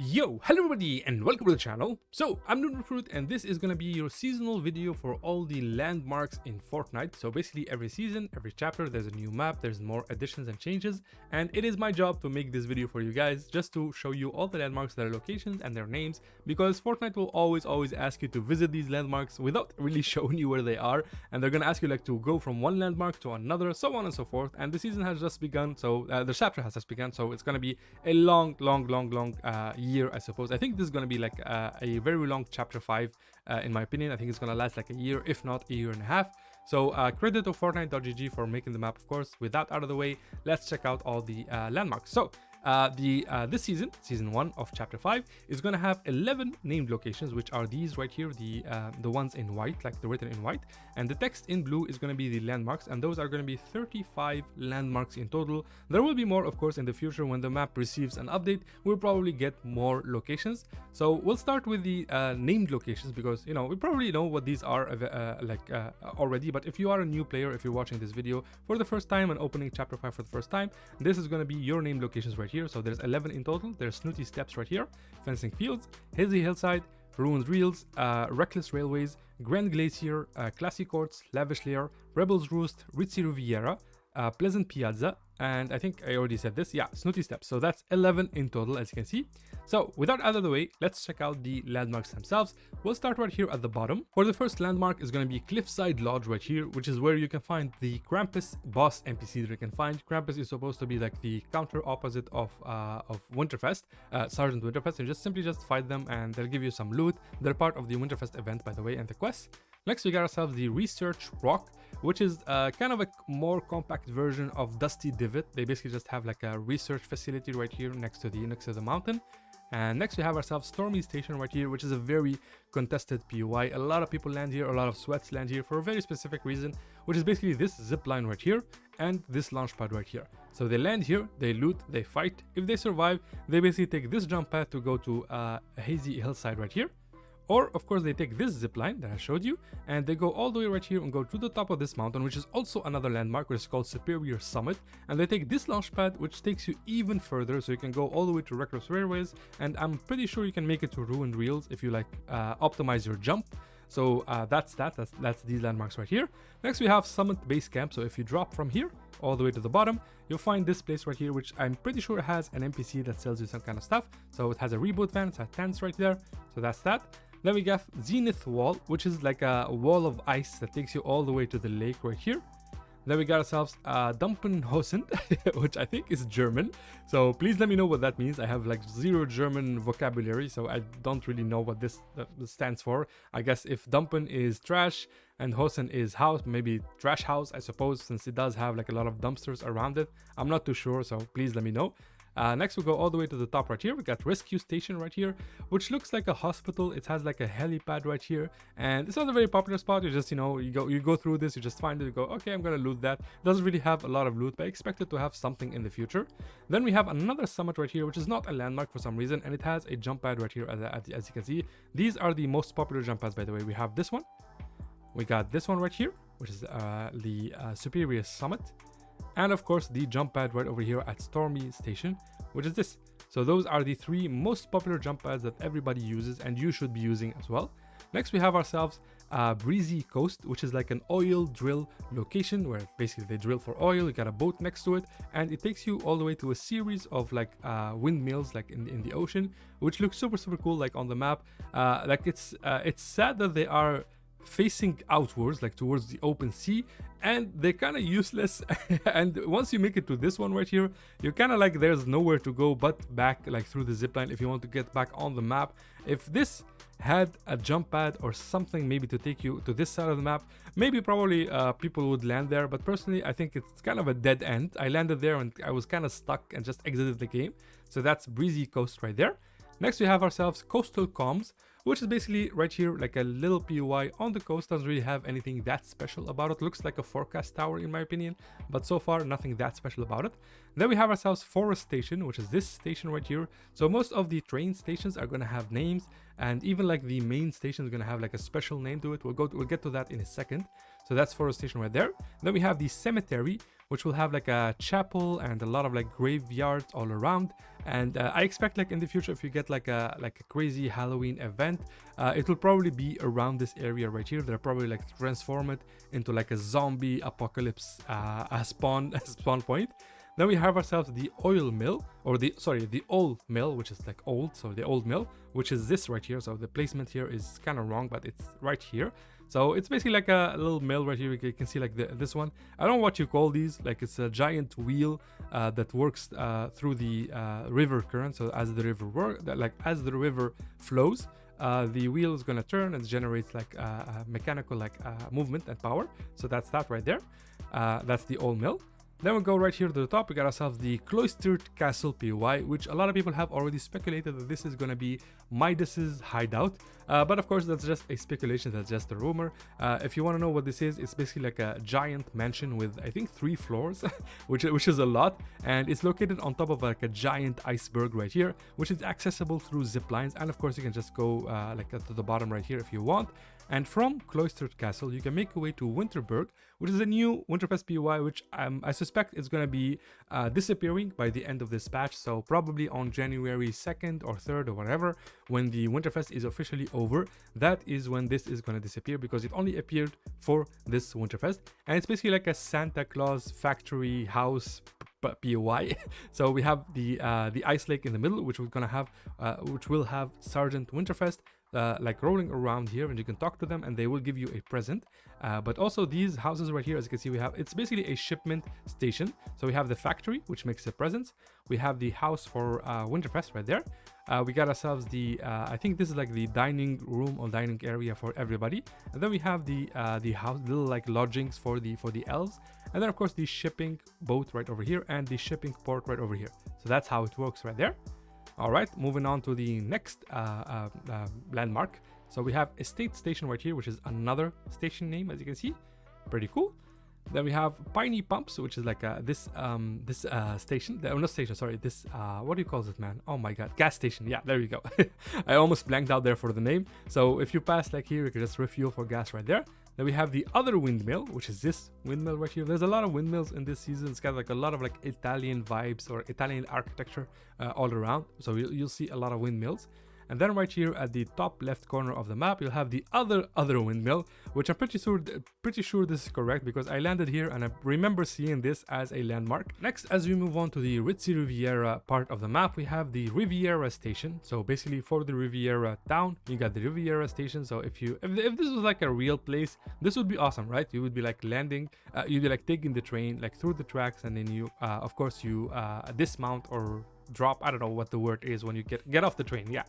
Yo, hello everybody and welcome to the channel. So I'm NOOBNOOBFRUIT and this is gonna be your seasonal video for all the landmarks in Fortnite. So basically every season, every chapter, there's a new map, there's more additions and changes, and it is my job to make this video for you guys just to show you all the landmarks, their locations and their names, because Fortnite will always ask you to visit these landmarks without really showing you where they are, and they're gonna ask you like to go from one landmark to another, so on and so forth. And the season has just begun, so the chapter has just begun, so it's gonna be a long year, I suppose. I think this is going to be like a very long chapter 5 in my opinion. I think it's going to last like a year, if not a year and a half. So credit to Fortnite.gg for making the map, of course. With that out of the way, let's check out all the landmarks. So this season 1 of chapter 5 is going to have 11 named locations, which are these right here, the ones in white, like the written in white, and the text in blue is going to be the landmarks, and those are going to be 35 landmarks in total. There will be more, of course, in the future. When the map receives an update, we'll probably get more locations. So we'll start with the named locations, because we probably know what these are already, but if you are a new player, if you're watching this video for the first time and opening chapter 5 for the first time, this is going to be your named locations right here. So there's 11 in total. There's Snooty Steps right here, Fencing Fields, Hazy Hillside, Ruined Reels, Reckless Railways, Grand Glacier, Classy Courts, Lavish Lair, Rebels Roost, Ritzy Riviera, Pleasant Piazza, and I think I already said this, yeah, Snooty Steps. So that's 11 in total, as you can see. So without out of the way, let's check out the landmarks themselves. We'll start right here at the bottom. For the first landmark is going to be Cliffside Lodge right here, which is where you can find the Krampus boss NPC that you can find. Krampus is supposed to be like the counter opposite of Winterfest, Sergeant Winterfest. You just simply fight them and they'll give you some loot. They're part of the Winterfest event, by the way, and the quest. Next, we got ourselves the Research Rock, which is kind of a more compact version of Dusty Divot. They basically just have like a research facility right here next to the mountain. And next we have ourselves Stormy Station right here, which is a very contested POI. A lot of people land here, a lot of sweats land here for a very specific reason, which is basically this zip line right here and this launch pad right here. So they land here, they loot, they fight. If they survive, they basically take this jump pad to go to Hazy Hillside right here. Or, of course, they take this zip line that I showed you, and they go all the way right here and go to the top of this mountain, which is also another landmark, which is called Superior Summit. And they take this launch pad, which takes you even further, so you can go all the way to Reckless Railways, and I'm pretty sure you can make it to Ruined Reels if you optimize your jump. So that's these landmarks right here. Next, we have Summit Base Camp. So if you drop from here all the way to the bottom, you'll find this place right here, which I'm pretty sure has an NPC that sells you some kind of stuff. So it has a reboot van, it has tents right there. So that's that. Then we got Zenith Wall, which is like a wall of ice that takes you all the way to the lake right here. Then we got ourselves Dumpenhosen, which I think is German. So please let me know what that means. I have like zero German vocabulary, so I don't really know what this stands for. I guess if Dumpen is trash and Hosen is house, maybe trash house, I suppose, since it does have like a lot of dumpsters around it. I'm not too sure, so please let me know. Next, we'll go all the way to the top right here. We got Rescue Station right here, which looks like a hospital. It has like a helipad right here, and it's not a very popular spot. You just, you go through this, you just find it, you go, okay, I'm gonna loot that. It doesn't really have a lot of loot, but I expect it to have something in the future. Then we have another summit right here, which is not a landmark for some reason, and it has a jump pad right here, as you can see. These are the most popular jump pads, by the way. We have this one. We got this one right here, which is the Superior Summit. And of course the jump pad right over here at Stormy Station, which is this. So those are the 3 most popular jump pads that everybody uses and you should be using as well. Next we have ourselves Breezy Coast, which is like an oil drill location where basically they drill for oil. You got a boat next to it and it takes you all the way to a series of like windmills like in the ocean, which looks super cool like on the map. It's sad that they are facing outwards, like towards the open sea, and they're kind of useless. And once you make it to this one right here, you're kind of like there's nowhere to go but back, like through the zipline if you want to get back on the map. If this had a jump pad or something maybe to take you to this side of the map, maybe probably people would land there, but personally I think it's kind of a dead end. I landed there and I was kind of stuck and just exited the game. So that's Breezy Coast right there. Next we have ourselves Coastal Comms, which is basically right here like a little POI on the coast. Doesn't really have anything that special about it. Looks like a forecast tower in my opinion, but so far nothing that special about it. Then we have ourselves Forest Station, which is this station right here. So most of the train stations are going to have names, and even like the main station is going to have like a special name to it. We'll get to that in a second. So that's Forest Station right there. Then we have the Cemetery, which will have like a chapel and a lot of like graveyards all around. And I expect like in the future, if you get like a crazy Halloween event, it will probably be around this area right here. They'll probably like transform it into like a zombie apocalypse spawn point. Then we have ourselves the oil mill, or the old mill, which is like old, so the old mill, which is this right here. So the placement here is kind of wrong, but it's right here. So it's basically like a little mill right here. You can see like this one. I don't know what you call these. Like it's a giant wheel that works through the river current. So as the river flows, the wheel is gonna turn and generates like mechanical movement and power. So that's that right there. That's the old mill. Then we go right here to the top. We got ourselves the Cloistered Castle POI, which a lot of people have already speculated that this is going to be Midas's hideout. But of course, that's just a speculation. That's just a rumor. If you want to know what this is, it's basically like a giant mansion with, I think, 3 floors, which is a lot. And it's located on top of like a giant iceberg right here, which is accessible through zip lines. And of course, you can just go to the bottom right here if you want. And from Cloistered Castle, you can make your way to Winterberg, which is a new Winterfest POI, which I suspect is going to be disappearing by the end of this patch. So probably on January 2nd or 3rd or whatever, when the Winterfest is officially over, that is when this is going to disappear, because it only appeared for this Winterfest. And it's basically like a Santa Claus factory house POI. So we have the ice lake in the middle, which will have Sergeant Winterfest like rolling around here, and you can talk to them and they will give you a present. But also these houses right here, as you can see, it's basically a shipment station. So we have the factory, which makes a presence. We have the house for Winterfest right there. We got ourselves the I think this is like the dining room or dining area for everybody. And then we have the house, little like lodgings for the elves. And then of course the shipping boat right over here and the shipping port right over here. So that's how it works right there. All right, moving on to the next landmark. So we have Estate Station right here, which is another station name, as you can see. Pretty cool. Then we have Piney Pumps, which is like this station. Not station, sorry. This what do you call this, man? Oh my god, gas station. Yeah, there you go. I almost blanked out there for the name. So if you pass like here, you can just refuel for gas right there. Then we have the other windmill, which is this windmill right here. There's a lot of windmills in this season. It's got like a lot of like Italian vibes or Italian architecture all around. So you'll see a lot of windmills. And then right here at the top left corner of the map, you'll have the other windmill, which I'm pretty sure this is correct, because I landed here and I remember seeing this as a landmark. Next, as we move on to the Ritzy Riviera part of the map, we have the Riviera station. So basically for the Riviera town, you got the Riviera station. So if this was like a real place, this would be awesome, right? You would be like landing, you'd be like taking the train like through the tracks, and then you of course you dismount or drop, I don't know what the word is when you get off the train. Yeah.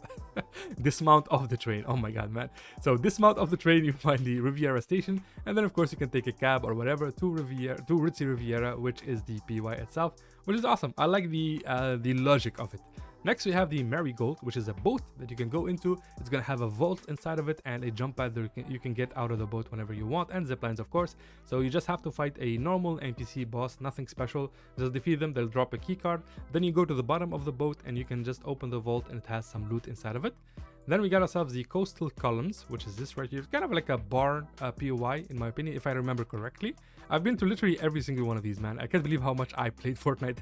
Dismount off the train. Oh my god, man. So dismount off the train, you find the Riviera station, and then of course you can take a cab or whatever to Ritzy Riviera, which is the PY itself, which is awesome. I like the logic of it. Next, we have the Marigold, which is a boat that you can go into. It's going to have a vault inside of it and a jump pad that you can get out of the boat whenever you want, and ziplines, of course. So you just have to fight a normal NPC boss, nothing special. Just defeat them, they'll drop a key card. Then you go to the bottom of the boat and you can just open the vault and it has some loot inside of it. Then we got ourselves the Coastal Columns, which is this right here. It's kind of like a barn POI, in my opinion, if I remember correctly. I've been to literally every single one of these, man. I can't believe how much I played Fortnite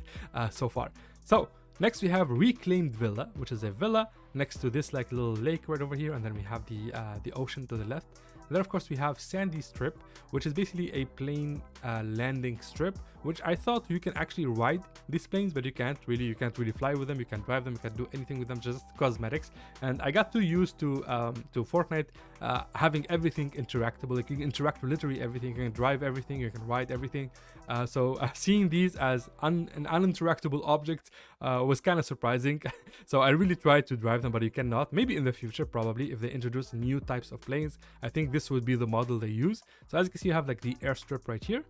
so far. So next we have Reclaimed Villa, which is a villa next to this like little lake right over here, and then we have the ocean to the left. And then of course we have Sandy Strip, which is basically a plane landing strip, which I thought you can actually ride these planes, but you can't really fly with them, you can't drive them, you can't do anything with them, just cosmetics. And I got too used to Fortnite having everything interactable. Like you can interact with literally everything, you can drive everything, you can ride everything. So seeing these as an uninteractable object was kind of surprising. So I really tried to drive them, but you cannot. Maybe in the future, probably, if they introduce new types of planes, I think this would be the model they use. So as you can see, you have like the airstrip right here,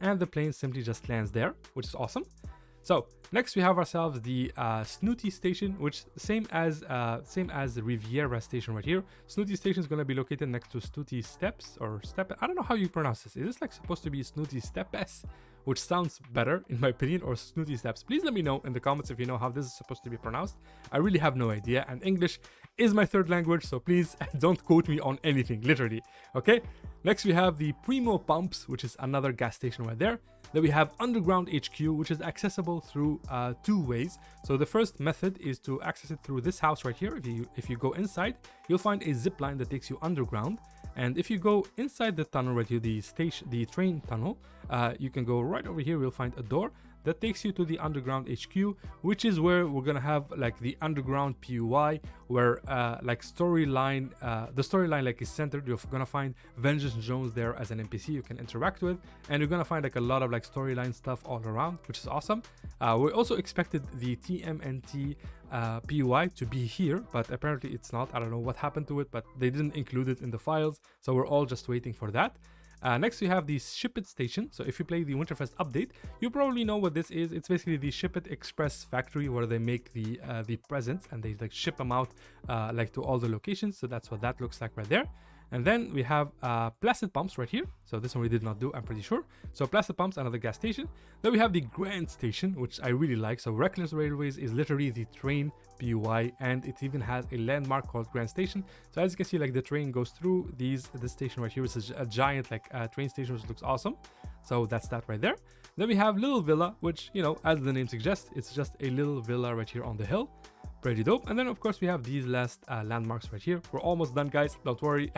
and the plane simply just lands there, which is awesome. So next we have ourselves the Snooty Station, which same as the Riviera Station right here. Snooty Station is going to be located next to Snooty Steps or Step. I don't know how you pronounce this. Is this like supposed to be Snooty Steps, which sounds better in my opinion, or Snooty Steps? Please let me know in the comments if you know how this is supposed to be pronounced. I really have no idea, and English is my third language, so please don't quote me on anything, literally. Okay. Next we have the Primo Pumps, which is another gas station right there. Then we have Underground HQ, which is accessible through 2 ways. So the first method is to access it through this house right here. If you go inside, you'll find a zip line that takes you underground. And if you go inside the tunnel right here, the train tunnel, you can go right over here. You'll find a door that takes you to the underground HQ, which is where we're gonna have like the underground PUI, where like storyline, the storyline like is centered. You're gonna find Vengeance Jones there as an NPC you can interact with, and you're gonna find like a lot of like storyline stuff all around, which is awesome. We also expected the TMNT PUI to be here, but apparently it's not. I don't know what happened to it, but they didn't include it in the files, so we're all just waiting for that. Next we have the Ship It station. So if you play the Winterfest update, you probably know what this is. It's basically the Ship It Express factory where they make the presents and they like ship them out like to all the locations. So that's what that looks like right there. And then we have Placid Pumps right here. So this one we did not do, I'm pretty sure. So Placid Pumps, another gas station. Then we have the Grand Station, which I really like. So Reckless Railways is literally the train PUI, and it even has a landmark called Grand Station. So as you can see, like the train goes through this station right here. It's a giant like train station, which looks awesome. So that's that right there. Then we have Little Villa, which, you know, as the name suggests, it's just a little villa right here on the hill. Pretty dope. And then of course we have these last landmarks right here. We're almost done, guys, don't worry.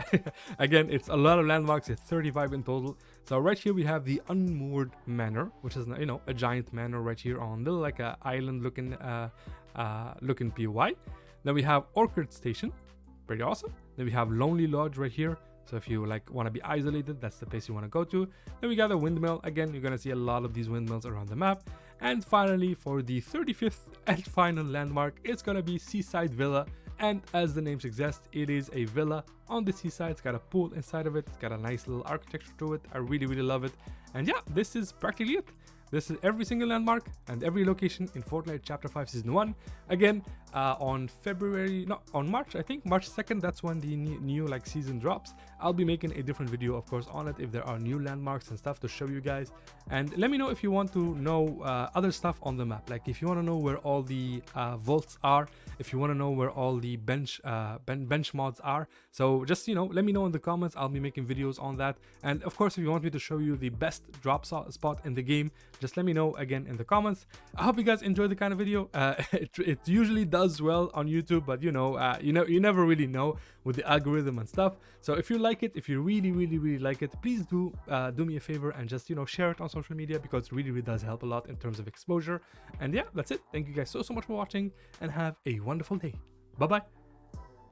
Again, it's a lot of landmarks. It's 35 in total. So right here we have the Unmoored Manor, which is, you know, a giant manor right here on little like a island looking looking POI. Then we have Orchard Station, pretty awesome. Then we have Lonely Lodge right here. So if you like want to be isolated, that's the place you want to go to. Then we got a windmill. Again, you're gonna see a lot of these windmills around the map. And finally, for the 35th and final landmark, it's gonna be Seaside Villa. And as the name suggests, it is a villa on the seaside. It's got a pool inside of it. It's got a nice little architecture to it. I really, really love it. And yeah, this is practically it. This is every single landmark and every location in Fortnite Chapter 5 Season 1. Again, on March, I think, March 2nd, that's when the new like season drops. I'll be making a different video, of course, on it if there are new landmarks and stuff to show you guys. And let me know if you want to know other stuff on the map. Like if you want to know where all the vaults are, if you want to know where all the bench mods are. So just, you know, let me know in the comments. I'll be making videos on that. And of course, if you want me to show you the best drop spot in the game, just let me know again in the comments. I hope you guys enjoyed the kind of video. It usually does well on YouTube, but you never really know with the algorithm and stuff. So if you like it, if you really like it, please do me a favor and just, you know, share it on social media, because it really does help a lot in terms of exposure. And yeah, that's it. Thank you guys so much for watching, and have a wonderful day. Bye bye.